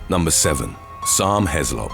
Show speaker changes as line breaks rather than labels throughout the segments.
Number 7. SARM HESLOP.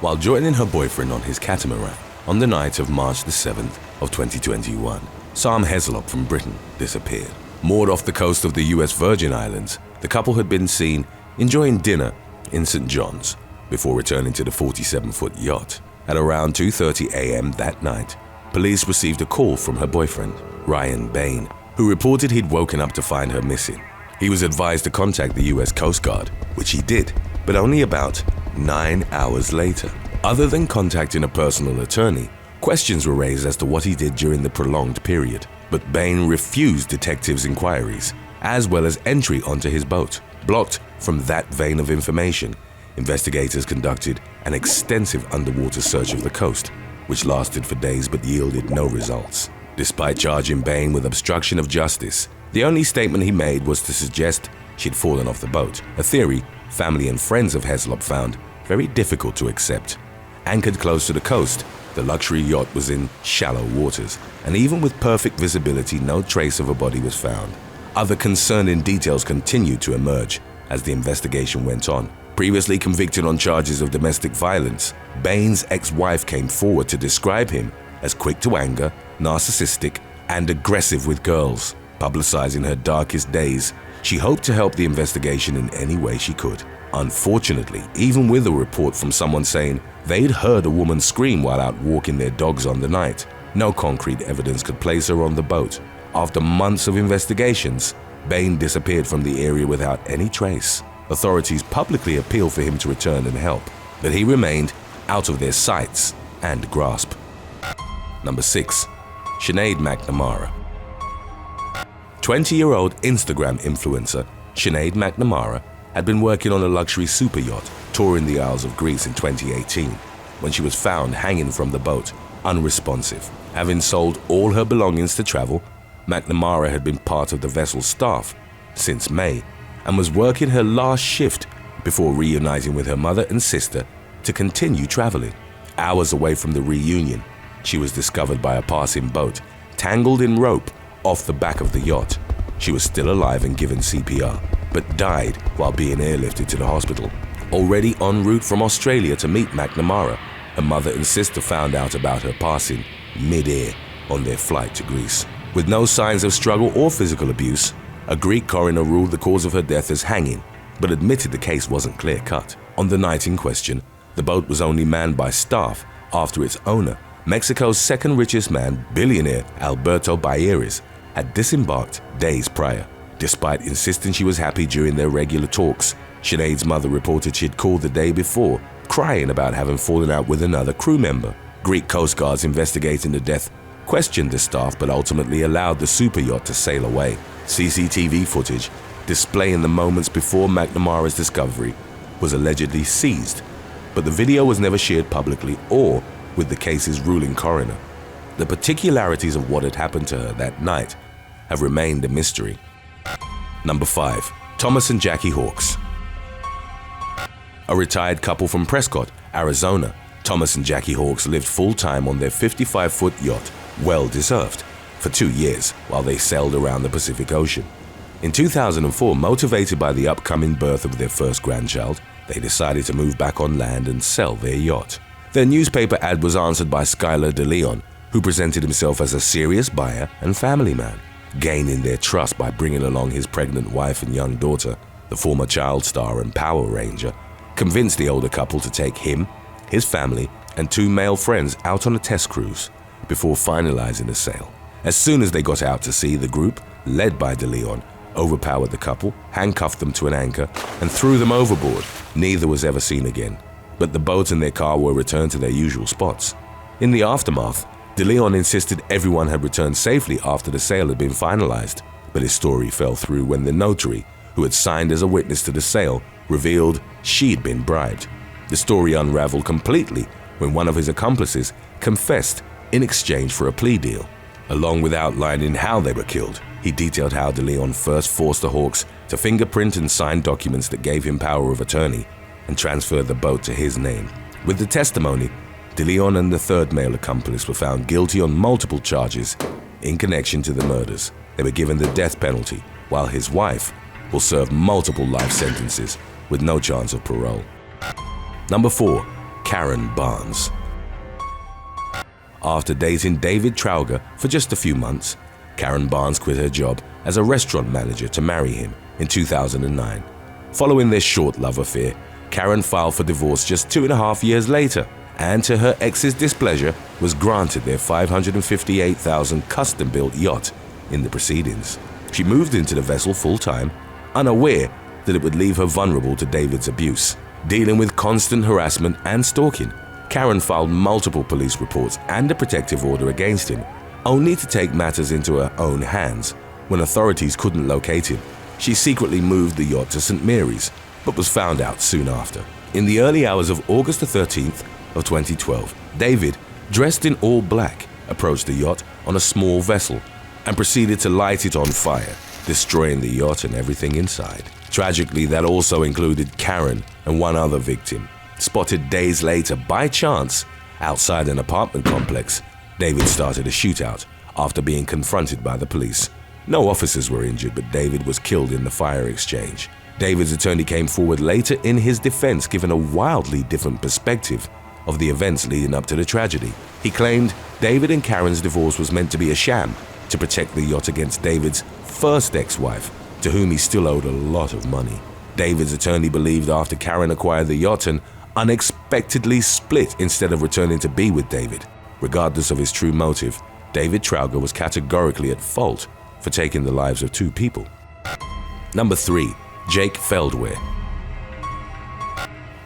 While joining her boyfriend on his catamaran on the night of March the 7th of 2021, SARM HESLOP from Britain disappeared. Moored off the coast of the US Virgin Islands, the couple had been seen enjoying dinner in St. John's before returning to the 47-foot yacht. At around 2:30 a.m. that night, police received a call from her boyfriend, Ryan Bain, who reported he'd woken up to find her missing. He was advised to contact the US Coast Guard, which he did, but only about 9 hours later. Other than contacting a personal attorney, questions were raised as to what he did during the prolonged period, but Bain refused detectives' inquiries, as well as entry onto his boat. Blocked from that vein of information, investigators conducted an extensive underwater search of the coast, which lasted for days but yielded no results. Despite charging Bain with obstruction of justice, the only statement he made was to suggest she'd fallen off the boat, a theory family and friends of HESLOP found very difficult to accept. Anchored close to the coast, the luxury yacht was in shallow waters, and even with perfect visibility, no trace of a body was found. Other concerning details continued to emerge as the investigation went on. Previously convicted on charges of domestic violence, Bain's ex-wife came forward to describe him as quick to anger, narcissistic, and aggressive with girls. Publicizing her darkest days, she hoped to help the investigation in any way she could. Unfortunately, even with a report from someone saying they'd heard a woman scream while out walking their dogs on the night, no concrete evidence could place her on the boat. After months of investigations, Bain disappeared from the area without any trace. Authorities publicly appealed for him to return and help, but he remained out of their sights and grasp. Number 6. SINEAD McNamara. 20-year-old Instagram influencer SINEAD McNamara had been working on a luxury super yacht touring the Isles of Greece in 2018 when she was found hanging from the boat, unresponsive. Having sold all her belongings to travel, McNamara had been part of the vessel's staff since May and was working her last shift before reuniting with her mother and sister to continue traveling. Hours away from the reunion, she was discovered by a passing boat, tangled in rope off the back of the yacht. She was still alive and given CPR, but died while being airlifted to the hospital. Already en route from Australia to meet McNamara, her mother and sister found out about her passing mid-air on their flight to Greece. With no signs of struggle or physical abuse, a Greek coroner ruled the cause of her death as hanging, but admitted the case wasn't clear-cut. On the night in question, the boat was only manned by staff after its owner, Mexico's second richest man, billionaire Alberto Bayeres, had disembarked days prior. Despite insisting she was happy during their regular talks, SINEAD's mother reported she had called the day before, crying about having fallen out with another crew member. Greek Coast Guards investigating the death questioned the staff but ultimately allowed the super yacht to sail away. CCTV footage displaying the moments before McNamara's discovery was allegedly seized, but the video was never shared publicly or with the case's ruling coroner. The particularities of what had happened to her that night have remained a mystery. Number 5. Thomas and Jackie Hawkes. A retired couple from Prescott, Arizona, Thomas and Jackie Hawkes lived full-time on their 55-foot yacht, well deserved, for 2 years while they sailed around the Pacific Ocean. In 2004, motivated by the upcoming birth of their first grandchild, they decided to move back on land and sell their yacht. Their newspaper ad was answered by Skylar DeLeon, who presented himself as a serious buyer and family man, gaining their trust by bringing along his pregnant wife and young daughter. The former child star and Power Ranger convinced the older couple to take him, his family, and 2 male friends out on a test cruise before finalizing the sale. As soon as they got out to sea, the group, led by DeLeon, overpowered the couple, handcuffed them to an anchor, and threw them overboard. Neither was ever seen again, but the boat and their car were returned to their usual spots. In the aftermath, DeLeon insisted everyone had returned safely after the sale had been finalized, but his story fell through when the notary, who had signed as a witness to the sale, revealed she'd been bribed. The story unraveled completely when one of his accomplices confessed in exchange for a plea deal. Along with outlining how they were killed, he detailed how DeLeon first forced the Hawks to fingerprint and sign documents that gave him power of attorney and transferred the boat to his name. With the testimony, DeLeon and the third male accomplice were found guilty on multiple charges in connection to the murders. They were given the death penalty, while his wife will serve multiple life sentences with no chance of parole. Number 4. Karen Barnes. After dating David Trauger for just a few months, Karen Barnes quit her job as a restaurant manager to marry him in 2009. Following their short love affair, Karen filed for divorce just 2.5 years later, and to her ex's displeasure was granted their $558,000 custom-built yacht in the proceedings. She moved into the vessel full-time, unaware that it would leave her vulnerable to David's abuse. Dealing with constant harassment and stalking, Karen filed multiple police reports and a protective order against him, only to take matters into her own hands. When authorities couldn't locate him, she secretly moved the yacht to St. Mary's, but was found out soon after. In the early hours of August 13th of 2012, David, dressed in all black, approached the yacht on a small vessel and proceeded to light it on fire, destroying the yacht and everything inside. Tragically, that also included Karen and one other victim. Spotted days later by chance outside an apartment complex, David started a shootout after being confronted by the police. No officers were injured, but David was killed in the fire exchange. David's attorney came forward later in his defense, giving a wildly different perspective of the events leading up to the tragedy. He claimed David and Karen's divorce was meant to be a sham to protect the yacht against David's first ex-wife, to whom he still owed a lot of money. David's attorney believed after Karen acquired the yacht and unexpectedly split instead of returning to be with David. Regardless of his true motive, David Trauger was categorically at fault for taking the lives of 2 people. Number 3. Jake FELDWHERE.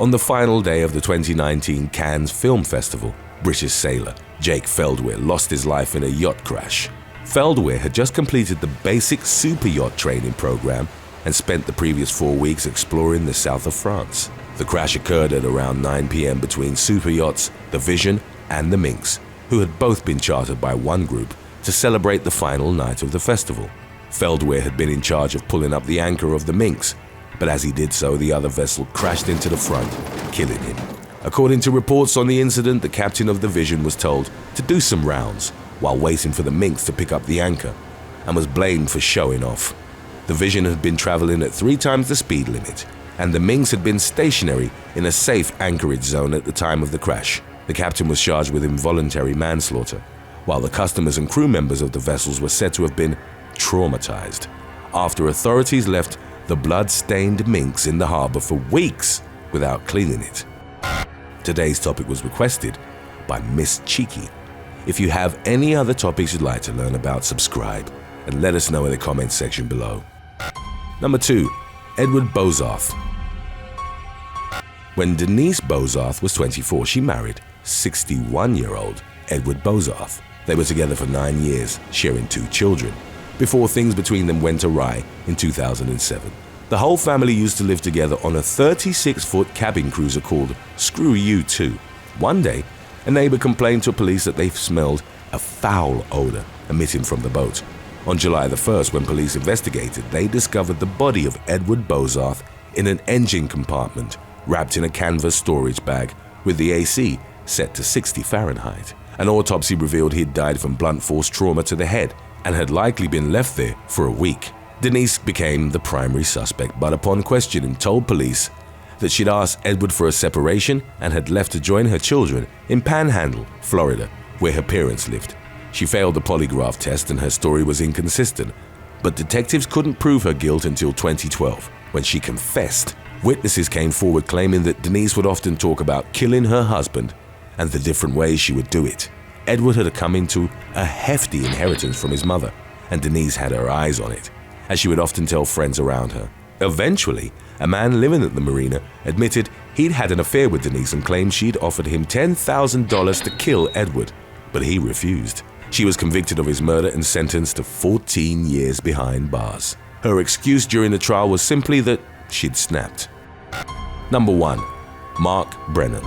On the final day of the 2019 Cannes Film Festival, British sailor Jake FELDWHERE lost his life in a yacht crash. FELDWHERE had just completed the basic super yacht training program and spent the previous 4 weeks exploring the south of France. The crash occurred at around 9 p.m. between super yachts, the Vision and the Minx, who had both been chartered by one group to celebrate the final night of the festival. FELDWHERE had been in charge of pulling up the anchor of the Minx, but as he did so, the other vessel crashed into the front, killing him. According to reports on the incident, the captain of the Vision was told to do some rounds while waiting for the Minx to pick up the anchor, and was blamed for showing off. The Vision had been traveling at 3 times the speed limit, and the Minx had been stationary in a safe anchorage zone at the time of the crash. The captain was charged with involuntary manslaughter, while the customers and crew members of the vessels were said to have been traumatized after authorities left the blood-stained Minx in the harbor for weeks without cleaning it. Today's topic was requested by Miss Cheeky. If you have any other topics you'd like to learn about, subscribe and let us know in the comments section below. Number 2. Edward BOZARTH. When Denise BOZARTH was 24, she married 61-year-old Edward BOZARTH. They were together for 9 years, sharing 2 children, before things between them went awry in 2007. The whole family used to live together on a 36-foot cabin cruiser called Screw You 2. One day, a neighbor complained to police that they smelled a foul odor emitting from the boat. On July the 1st, when police investigated, they discovered the body of Edward BOZARTH in an engine compartment, wrapped in a canvas storage bag with the AC set to 60 Fahrenheit. An autopsy revealed he'd died from blunt force trauma to the head and had likely been left there for a week. Denise became the primary suspect, but upon questioning told police that she'd asked Edward for a separation and had left to join her children in Panhandle, Florida, where her parents lived. She failed the polygraph test and her story was inconsistent, but detectives couldn't prove her guilt until 2012, when she confessed. Witnesses came forward claiming that Denise would often talk about killing her husband and the different ways she would do it. Edward had come into a hefty inheritance from his mother, and Denise had her eyes on it, as she would often tell friends around her. Eventually, a man living at the marina admitted he'd had an affair with Denise and claimed she'd offered him $10,000 to kill Edward, but he refused. She was convicted of his murder and sentenced to 14 years behind bars. Her excuse during the trial was simply that she'd snapped. Number 1. Mark Brennan.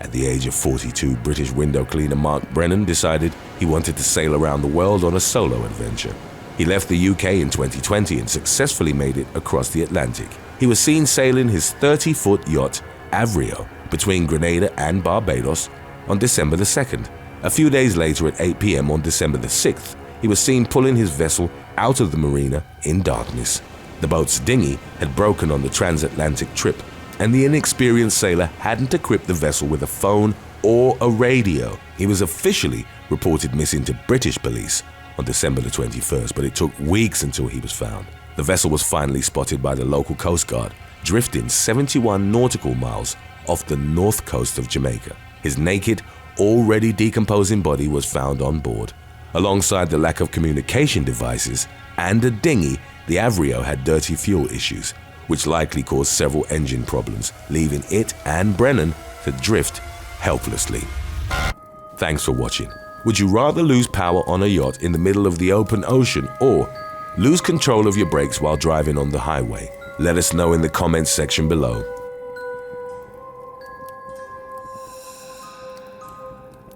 At the age of 42, British window cleaner Mark Brennan decided he wanted to sail around the world on a solo adventure. He left the UK in 2020 and successfully made it across the Atlantic. He was seen sailing his 30-foot yacht, Avrio, between Grenada and Barbados on December the 2nd. A few days later at 8 p.m. on December the 6th, he was seen pulling his vessel out of the marina in darkness. The boat's dinghy had broken on the transatlantic trip, and the inexperienced sailor hadn't equipped the vessel with a phone or a radio. He was officially reported missing to British police on December the 21st, but it took weeks until he was found. The vessel was finally spotted by the local Coast Guard, drifting 71 nautical miles off the north coast of Jamaica. His naked, already decomposing body was found on board. Alongside the lack of communication devices and a dinghy, the Avrio had dirty fuel issues, which likely caused several engine problems, leaving it and Brennan to drift helplessly. Thanks for watching. Would you rather lose power on a yacht in the middle of the open ocean or lose control of your brakes while driving on the highway? Let us know in the comments section below.